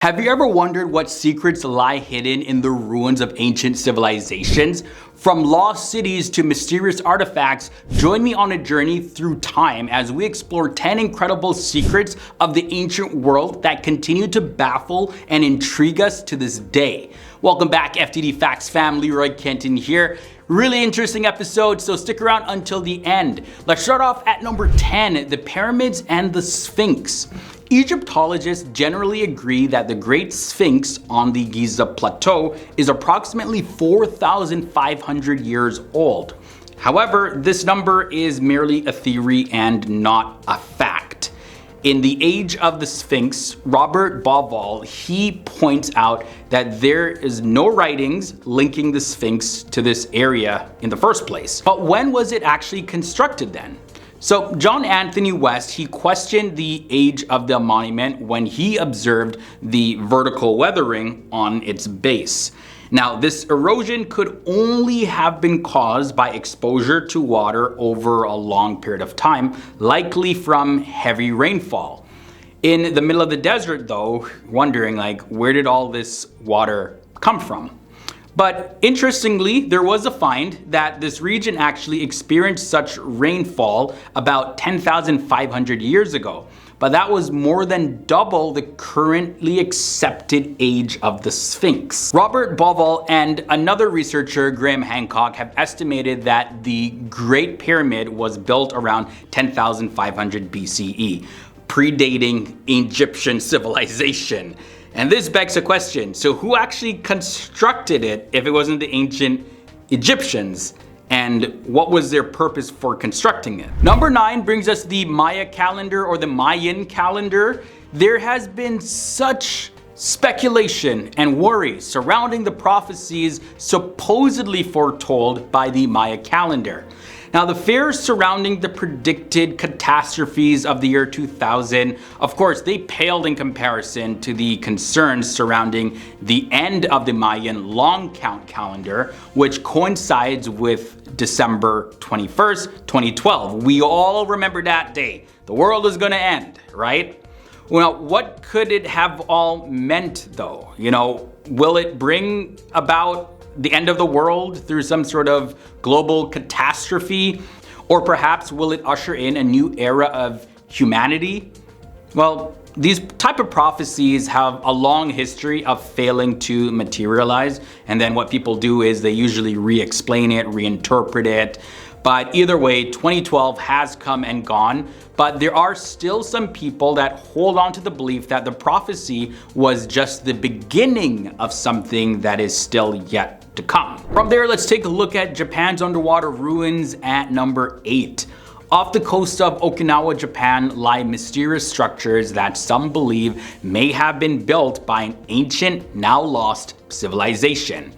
Have you ever wondered what secrets lie hidden in the ruins of ancient civilizations? From lost cities to mysterious artifacts, join me on a journey through time as we explore 10 incredible secrets of the ancient world that continue to baffle and intrigue us to this day. Welcome back, FTD Facts fam. LEROY KENTON here. Really interesting episode, so stick around until the end. Let's start off at number 10, the pyramids and the Sphinx. Egyptologists generally agree that the Great Sphinx on the Giza Plateau is approximately 4,500 years old. However, this number is merely a theory and not a fact. In The Age of the Sphinx, Robert Baffle, he points out that there is no writings linking the Sphinx to this area in the first place. But when was it actually constructed then? So John Anthony West, he questioned the age of the monument when he observed the vertical weathering on its base. Now, this erosion could only have been caused by exposure to water over a long period of time, likely from heavy rainfall. In the middle of the desert though, wondering where did all this water come from? But interestingly, there was a find that this region actually experienced such rainfall about 10,500 years ago. But that was more than double the currently accepted age of the Sphinx. Robert Baffle and another researcher, Graham Hancock, have estimated that the Great Pyramid was built around 10,500 BCE, predating Egyptian civilization. And this begs a question, so who actually constructed it if it wasn't the ancient Egyptians? And what was their purpose for constructing it? Number 9 brings us the Maya calendar, or the Mayan calendar. There has been such speculation and worry surrounding the prophecies supposedly foretold by the Maya calendar. Now, the fears surrounding the predicted catastrophes of the year 2000, of course, they paled in comparison to the concerns surrounding the end of the Mayan long count calendar, which coincides with December 21st, 2012. We all remember that day. The world is gonna end, right? Well, what could it have all meant though? Will it bring about the end of the world through some sort of global catastrophe? Or perhaps will it usher in a new era of humanity? Well, these type of prophecies have a long history of failing to materialize, and then what people do is they usually re-explain it, reinterpret it. But either way, 2012 has come and gone, but there are still some people that hold on to the belief that the prophecy was just the beginning of something that is still yet to come. From there, let's take a look at Japan's underwater ruins at number 8. Off the coast of Okinawa, Japan, lie mysterious structures that some believe may have been built by an ancient, now lost civilization.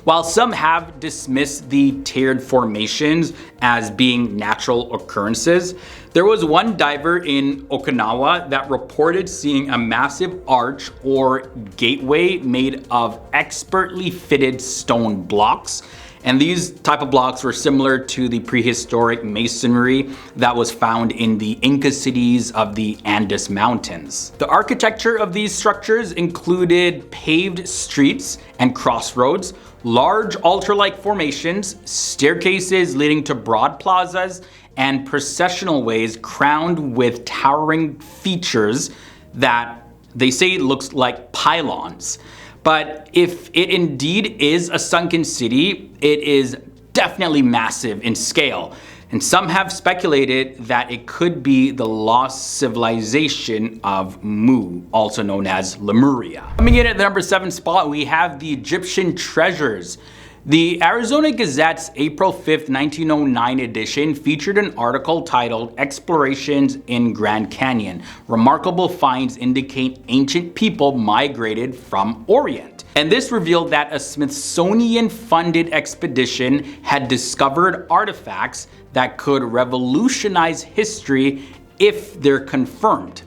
While some have dismissed the tiered formations as being natural occurrences, there was one diver in Okinawa that reported seeing a massive arch or gateway made of expertly fitted stone blocks. And these type of blocks were similar to the prehistoric masonry that was found in the Inca cities of the Andes Mountains. The architecture of these structures included paved streets and crossroads, large altar-like formations, staircases leading to broad plazas, and processional ways crowned with towering features that they say looks like pylons. But if it indeed is a sunken city, it is definitely massive in scale. And some have speculated that it could be the lost civilization of Mu, also known as Lemuria. Coming in at the number 7 spot, we have the Egyptian treasures. The Arizona Gazette's April 5th, 1909 edition featured an article titled "Explorations in Grand Canyon. Remarkable finds indicate ancient people migrated from Orient." And this revealed that a Smithsonian-funded expedition had discovered artifacts that could revolutionize history if they're confirmed.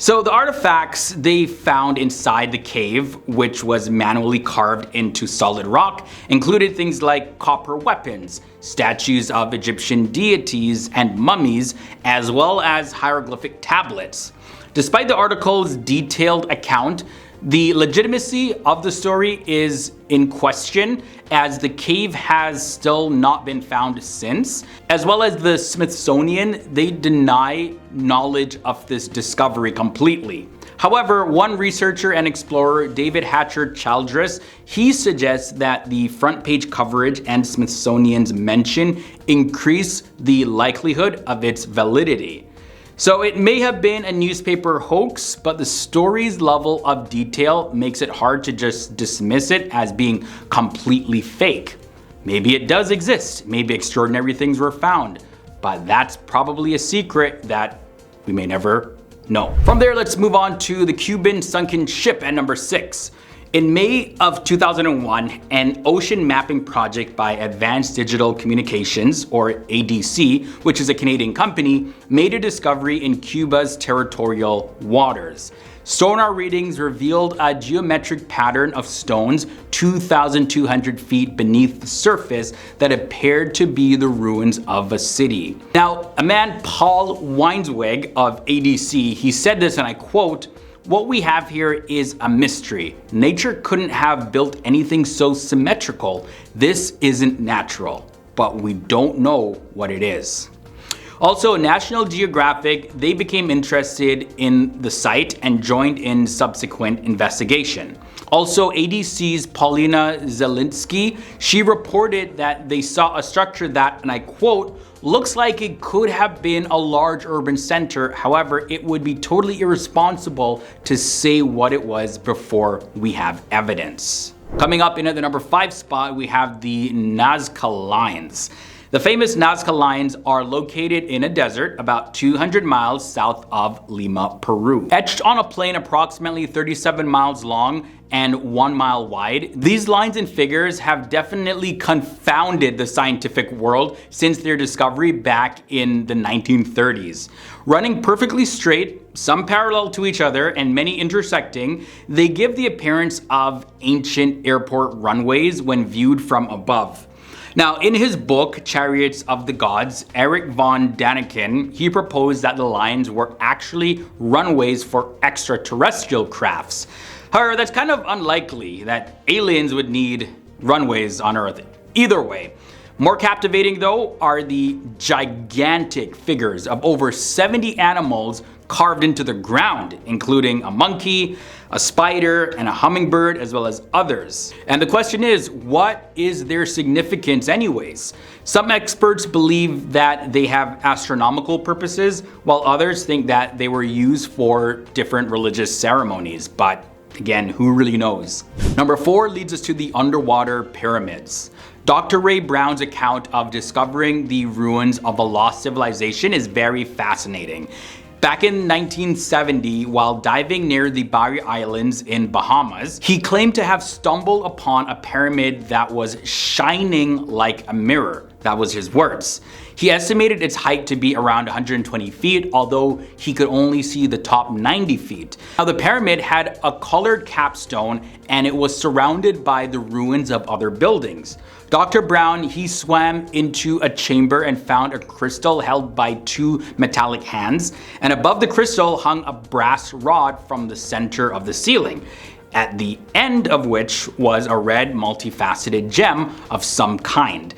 So the artifacts they found inside the cave, which was manually carved into solid rock, included things like copper weapons, statues of Egyptian deities and mummies, as well as hieroglyphic tablets. Despite the article's detailed account, The legitimacy of the story is in question, as the cave has still not been found since, as well as the Smithsonian, they deny knowledge of this discovery completely. However, one researcher and explorer, David Hatcher Childress, he suggests that the front page coverage and Smithsonian's mention increase the likelihood of its validity. So it may have been a newspaper hoax, but the story's level of detail makes it hard to just dismiss it as being completely fake. Maybe it does exist, maybe extraordinary things were found, but that's probably a secret that we may never know. From there, let's move on to the Cuban sunken ship at number 6. In May of 2001, an ocean mapping project by Advanced Digital Communications, or ADC, which is a Canadian company, made a discovery in Cuba's territorial waters. Sonar readings revealed a geometric pattern of stones 2,200 feet beneath the surface that appeared to be the ruins of a city. Now, a man, Paul Weinsweg of ADC, he said this, and I quote, "What we have here is a mystery. Nature couldn't have built anything so symmetrical. This isn't natural, but we don't know what it is." Also, National Geographic, they became interested in the site and joined in subsequent investigation. Also, ADC's Paulina Zelinsky, she reported that they saw a structure that, and I quote, "looks like it could have been a large urban center. However, it would be totally irresponsible to say what it was before we have evidence." Coming up in at the number 5 spot, we have the Nazca Lines. The famous Nazca Lines are located in a desert about 200 miles south of Lima, Peru. Etched on a plain approximately 37 miles long and 1 mile wide, these lines and figures have definitely confounded the scientific world since their discovery back in the 1930s. Running perfectly straight, some parallel to each other and many intersecting, they give the appearance of ancient airport runways when viewed from above. Now, in his book, Chariots of the Gods, Eric von Daniken, he proposed that the lines were actually runways for extraterrestrial crafts. However, that's kind of unlikely that aliens would need runways on Earth. Either way, more captivating though are the gigantic figures of over 70 animals carved into the ground, including a monkey, a spider, and a hummingbird, as well as others. And the question is, what is their significance anyways? Some experts believe that they have astronomical purposes, while others think that they were used for different religious ceremonies, but again, who really knows? Number 4 leads us to the underwater pyramids. Dr. Ray Brown's account of discovering the ruins of a lost civilization is very fascinating. Back in 1970, while diving near the Bari Islands in Bahamas, he claimed to have stumbled upon a pyramid that was shining like a mirror. That was his words. He estimated its height to be around 120 feet, although he could only see the top 90 feet. Now, the pyramid had a colored capstone and it was surrounded by the ruins of other buildings. Dr. Brown, he swam into a chamber and found a crystal held by 2 metallic hands, and above the crystal hung a brass rod from the center of the ceiling, at the end of which was a red multifaceted gem of some kind.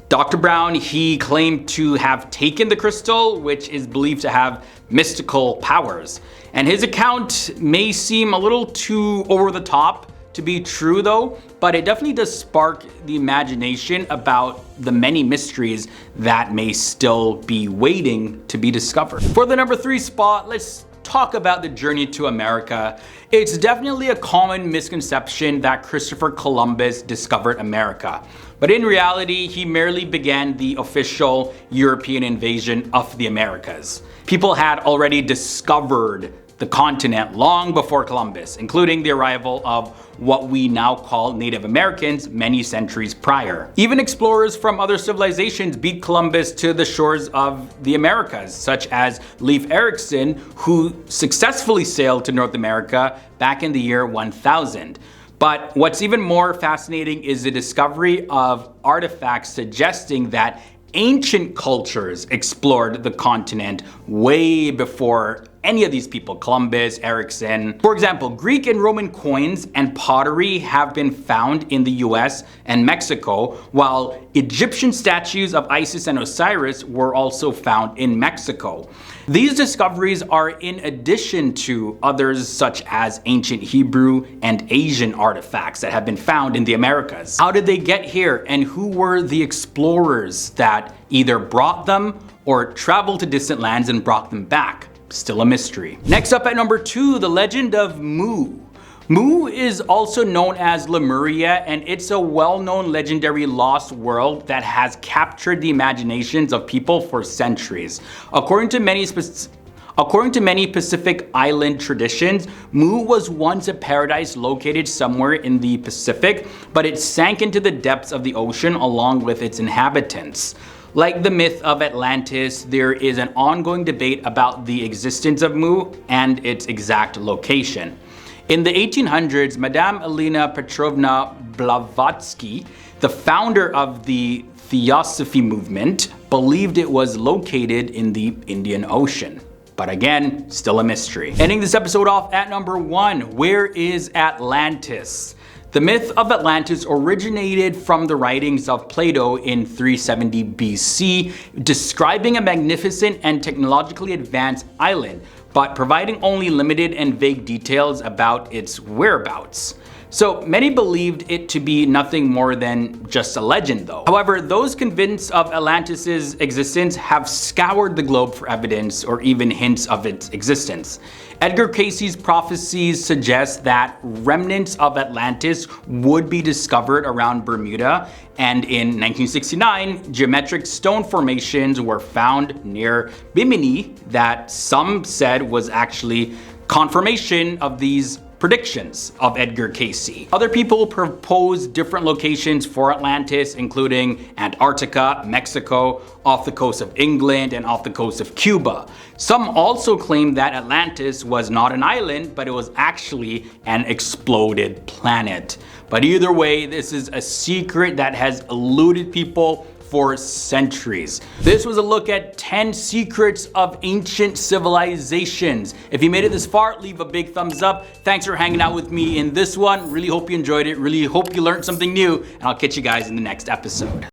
Dr. Brown, he claimed to have taken the crystal, which is believed to have mystical powers. And his account may seem a little too over the top to be true though, but it definitely does spark the imagination about the many mysteries that may still be waiting to be discovered. For the number 3 spot, let's talk about the journey to America. It's definitely a common misconception that Christopher Columbus discovered America. But in reality, he merely began the official European invasion of the Americas. People had already discovered the continent long before Columbus, including the arrival of what we now call Native Americans many centuries prior. Even explorers from other civilizations beat Columbus to the shores of the Americas, such as Leif Erikson, who successfully sailed to North America back in the year 1000. But what's even more fascinating is the discovery of artifacts suggesting that ancient cultures explored the continent way before any of these people, Columbus, Erickson. For example, Greek and Roman coins and pottery have been found in the US and Mexico, while Egyptian statues of Isis and Osiris were also found in Mexico. These discoveries are in addition to others such as ancient Hebrew and Asian artifacts that have been found in the Americas. How did they get here, and who were the explorers that either brought them or traveled to distant lands and brought them back? Still a mystery. Next up at number 2, the legend of Mu. Mu is also known as Lemuria, and it's a well-known legendary lost world that has captured the imaginations of people for centuries. According to many Pacific Island traditions, Mu was once a paradise located somewhere in the Pacific, but it sank into the depths of the ocean along with its inhabitants. Like the myth of Atlantis, there is an ongoing debate about the existence of Mu and its exact location. In the 1800s, Madame Elena Petrovna Blavatsky, the founder of the Theosophy movement, believed it was located in the Indian Ocean. But again, still a mystery. Ending this episode off at number 1, where is Atlantis? The myth of Atlantis originated from the writings of Plato in 370 BC, describing a magnificent and technologically advanced island, but providing only limited and vague details about its whereabouts. So many believed it to be nothing more than just a legend though. However, those convinced of Atlantis' existence have scoured the globe for evidence or even hints of its existence. Edgar Cayce's prophecies suggest that remnants of Atlantis would be discovered around Bermuda, and in 1969, geometric stone formations were found near Bimini that some said was actually confirmation of these predictions of Edgar Cayce. Other people propose different locations for Atlantis, including Antarctica, Mexico, off the coast of England, and off the coast of Cuba. Some also claim that Atlantis was not an island, but it was actually an exploded planet. But either way, this is a secret that has eluded people for centuries. This was a look at 10 secrets of ancient civilizations. If you made it this far, leave a big thumbs up. Thanks for hanging out with me in this one. Really hope you enjoyed it. Really hope you learned something new, and I'll catch you guys in the next episode.